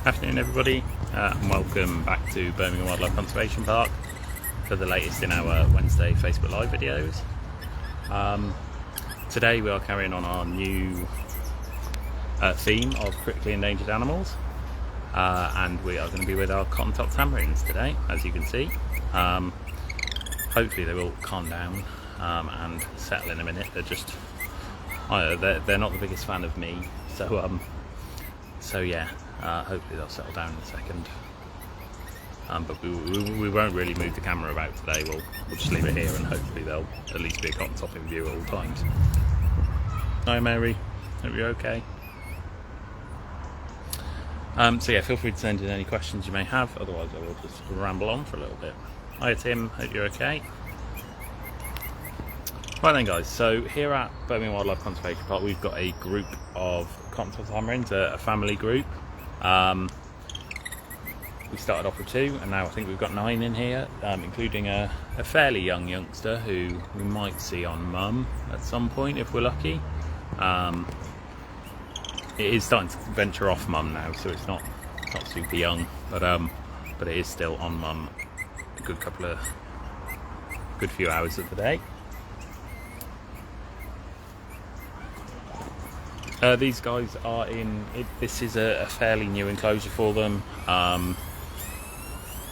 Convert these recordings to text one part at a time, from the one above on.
Afternoon everybody, and welcome back to Birmingham Wildlife Conservation Park for the latest in our Wednesday Facebook Live videos. Today we are carrying on our new theme of critically endangered animals, and we are going to be with our cotton-top tamarins today, as you can see. Hopefully they will calm down and settle in a minute. They're just, they're not the biggest fan of me, so yeah. Hopefully they'll settle down in a second, but we won't really move the camera about today. We'll just leave it here, and hopefully they'll at least be a cotton top in view at all times. Hi Mary, hope you're okay. So yeah, feel free to send in any questions you may have, otherwise I will just ramble on for a little bit. Hi Tim, hope you're okay. Right then guys, so here at Birmingham Wildlife Conservation Park we've got a group of cotton-top tamarins, a family group. We started off with 2 and now I think we've got 9 in here, including a fairly young youngster who we might see on mum at some point if we're lucky. It is starting to venture off mum now, so it's not super young, but it is still on mum a good few hours of the day. These guys are in, this is a fairly new enclosure for them.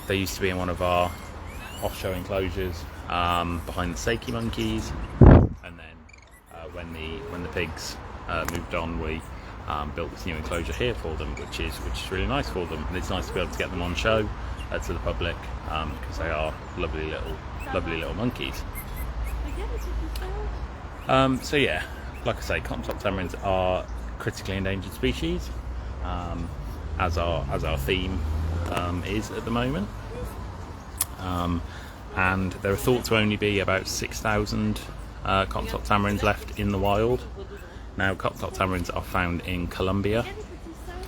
They used to be in one of our off-show enclosures behind the Seiki monkeys, and then when the pigs moved on, we built this new enclosure here for them, which is really nice for them, and it's nice to be able to get them on show to the public because they are lovely little monkeys. So yeah. Like I say, cotton-top tamarins are critically endangered species, as our theme is at the moment. And there are thought to only be about 6,000 cotton-top tamarins left in the wild. Now, cotton-top tamarins are found in Colombia,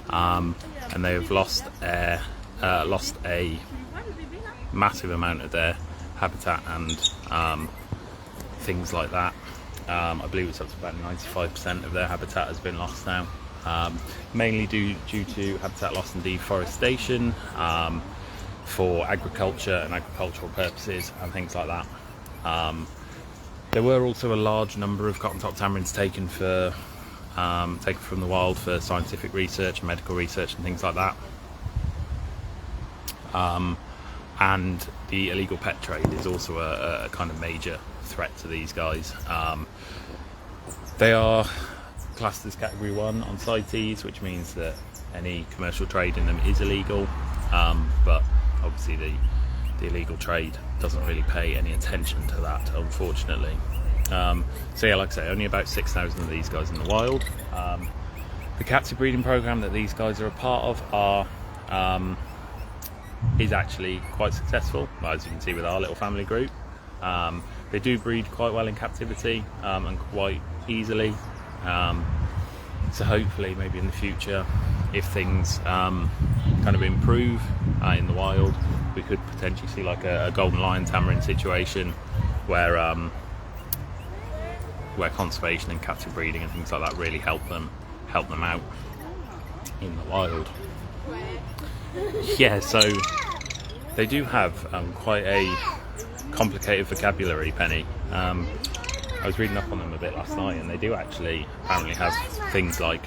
and they have lost a massive amount of their habitat and things like that. I believe it's up to about 95% of their habitat has been lost now, mainly due to habitat loss and deforestation, for agriculture and agricultural purposes and things like that. There were also a large number of cotton-top tamarins taken from the wild for scientific research and medical research and things like that. And the illegal pet trade is also a kind of major threat to these guys. They are classed as category 1 on CITES, which means that any commercial trade in them is illegal, but obviously the illegal trade doesn't really pay any attention to that, unfortunately. So yeah, like I say, only about 6,000 of these guys in the wild. The captive breeding program that these guys are a part of is actually quite successful, as you can see with our little family group. They do breed quite well in captivity and quite easily, so hopefully maybe in the future, if things kind of improve in the wild, we could potentially see like a golden lion tamarin situation where conservation and captive breeding and things like that really help them out in the wild. Yeah, so they do have quite a complicated vocabulary, Penny. I was reading up on them a bit last night, and they do actually apparently have things like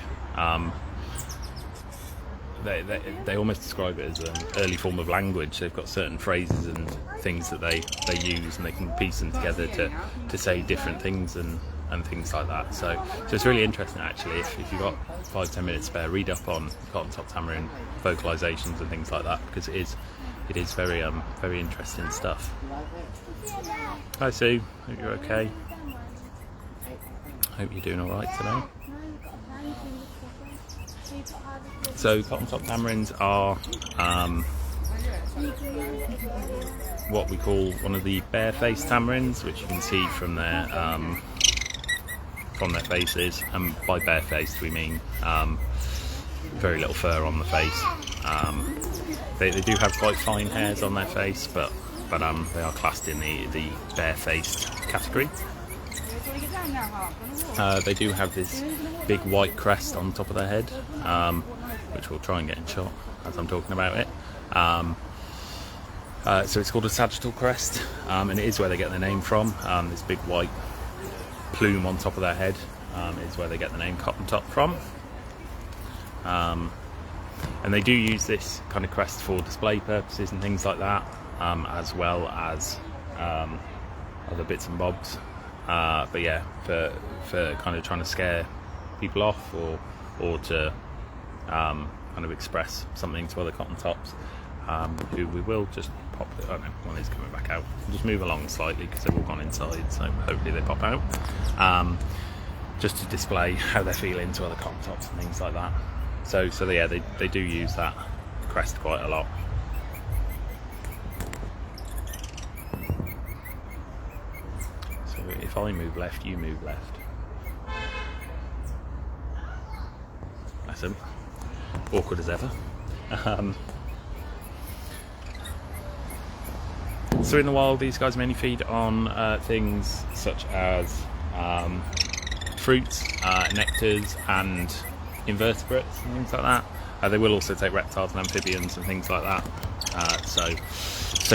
they almost describe it as an early form of language. They've got certain phrases and things that they use, and they can piece them together to say different things and things like that. So it's really interesting actually. If you've got 5-10 minutes spare, read up on cotton-top tamarin vocalizations and things like that, because it is very interesting stuff. Hi Sue, hope you're okay. Hope you're doing alright today. So cotton-top tamarins are what we call one of the bare-faced tamarins, which you can see from their faces, and by bare-faced we mean very little fur on the face. They do have quite fine hairs on their face, but they are classed in the bare-faced category. They do have this big white crest on top of their head. which we'll try and get in shot as I'm talking about it. So it's called a sagittal crest, and it is where they get their name from. This big white plume on top of their head is where they get the name cotton top from. And they do use this kind of crest for display purposes and things like that, as well as other bits and bobs. But yeah, for kind of trying to scare people off, or to kind of express something to other cotton tops, who we will just pop. Oh no, one is coming back out. We'll just move along slightly because they've all gone inside, so hopefully they pop out. Just to display how they're feeling to other cotton tops and things like that. So yeah, they do use that crest quite a lot. So if I move left, you move left. That's him. Awkward as ever. So in the wild, these guys mainly feed on things such as fruits, nectars, and invertebrates and things like that. They will also take reptiles and amphibians and things like that. So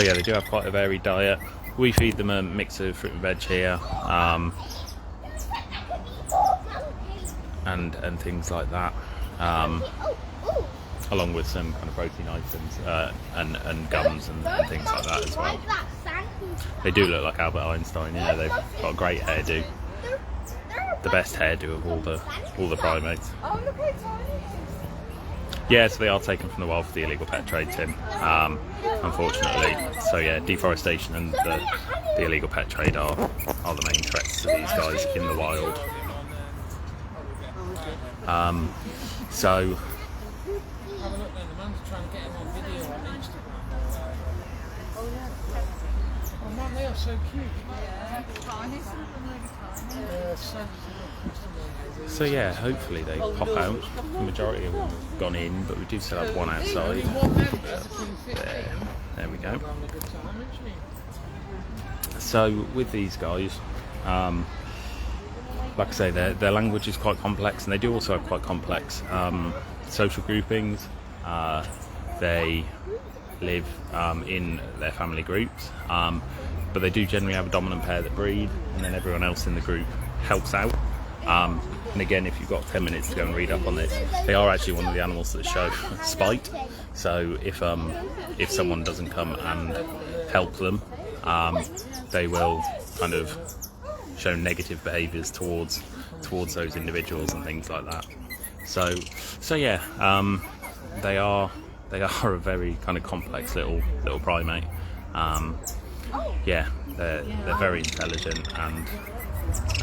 yeah, they do have quite a varied diet. We feed them a mix of fruit and veg here, and things like that, along with some kind of protein items and gums and things like that as well. They do look like Albert Einstein. Yeah, they've got a great hairdo. The best hairdo of all the primates. Yeah, so they are taken from the wild for the illegal pet trade, Tim, unfortunately. So yeah, deforestation and the illegal pet trade are the main threats to these guys in the wild. So they are so cute. So yeah, hopefully they pop out. The majority of them have gone in, but we do still have one outside. There we go. So with these guys, like I say, their language is quite complex, and they do also have quite complex social groupings. They live in their family groups, but they do generally have a dominant pair that breed, and then everyone else in the group helps out. And again, if you've got 10 minutes to go and read up on this, they are actually one of the animals that show spite. So if someone doesn't come and help them, they will kind of show negative behaviours towards those individuals and things like that. So yeah, they are a very kind of complex little primate. Yeah, they're very intelligent, and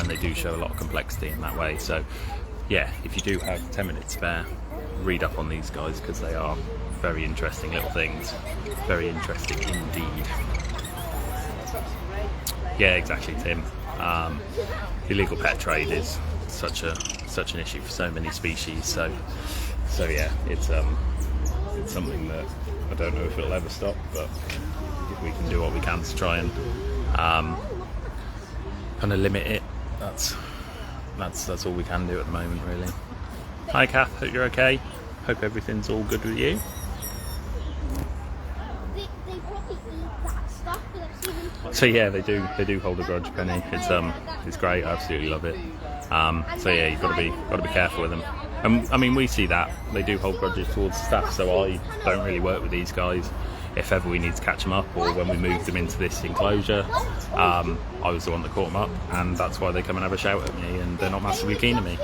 they do show a lot of complexity in that way. So yeah, if you do have 10 minutes spare, read up on these guys, because they are very interesting little things. Very interesting indeed. Yeah, exactly, Tim. Illegal pet trade is such an issue for so many species. So yeah, it's something that I don't know if it'll ever stop, but if we can do what we can to try and kind of limit it, that's all we can do at the moment, really. Hi Kath, hope you're okay. Hope everything's all good with you. So yeah, they do hold a grudge, Penny. It's great. I absolutely love it. So yeah, you've got to be careful with them. I mean, we see that they do hold grudges towards staff. So I don't really work with these guys. If ever we need to catch them up, or when we moved them into this enclosure, I was the one that caught them up, and that's why they come and have a shout at me, and they're not massively keen to me,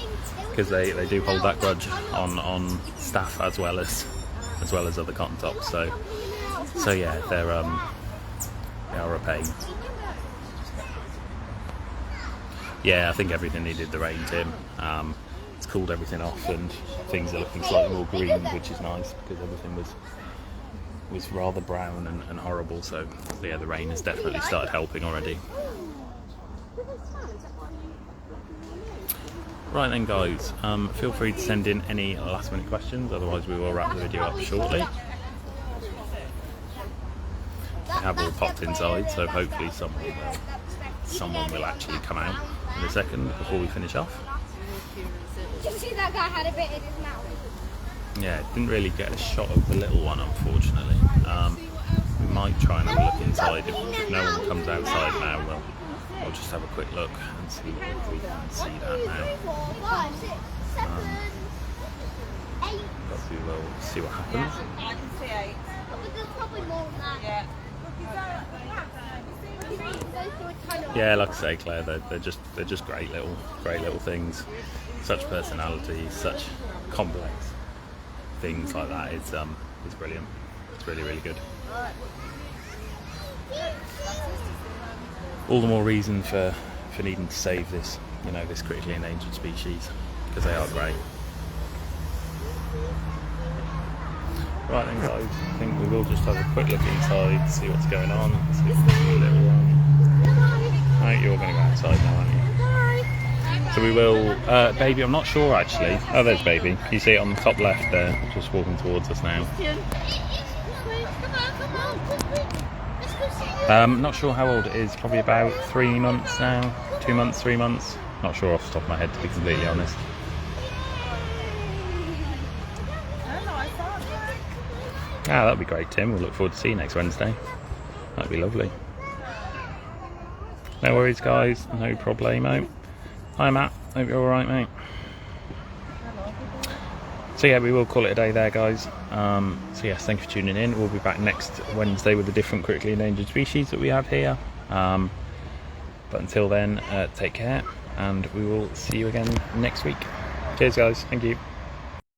because they do hold that grudge on staff as well as other cotton tops. So yeah, they are a pain. Yeah, I think everything needed the rain, Tim. It's cooled everything off, and things are looking slightly more green, which is nice, because everything was rather brown and horrible. So yeah, the rain has definitely started helping already. Right then, guys, feel free to send in any last minute questions, otherwise we will wrap the video up shortly. They have all popped inside, so hopefully someone will actually come out in a second before we finish off. Did you see that guy had a bit in his mouth? Yeah, didn't really get a shot of the little one, unfortunately. We might try and have a look inside. If no one comes outside now, we'll just have a quick look and see if we can see that now. But we will see what happens. I can see 8. There's probably more than that. Yeah. Yeah, like I say, Claire, they're just great little things. Such personality, such complex things like that. It's brilliant. It's really, really good. All the more reason for needing to save this, this critically endangered species, because they are great. Right then, guys, I think we will just have a quick look inside, see what's going on. See if there's a little one. Right, you're going to go outside now, aren't you? So we will, baby, I'm not sure actually. Oh, there's baby. You see it on the top left there, just walking towards us now. Not sure how old it is, probably about 3 months now. 2 months, 3 months. Not sure off the top of my head, to be completely honest. Ah, that'd be great, Tim. We'll look forward to seeing you next Wednesday. That'd be lovely. No worries, guys. No problemo. Hi, Matt. Hope you're alright, mate. So yeah, we will call it a day there, guys. So yes, thank you for tuning in. We'll be back next Wednesday with a different critically endangered species that we have here. But until then, take care, and we will see you again next week. Cheers, guys. Thank you.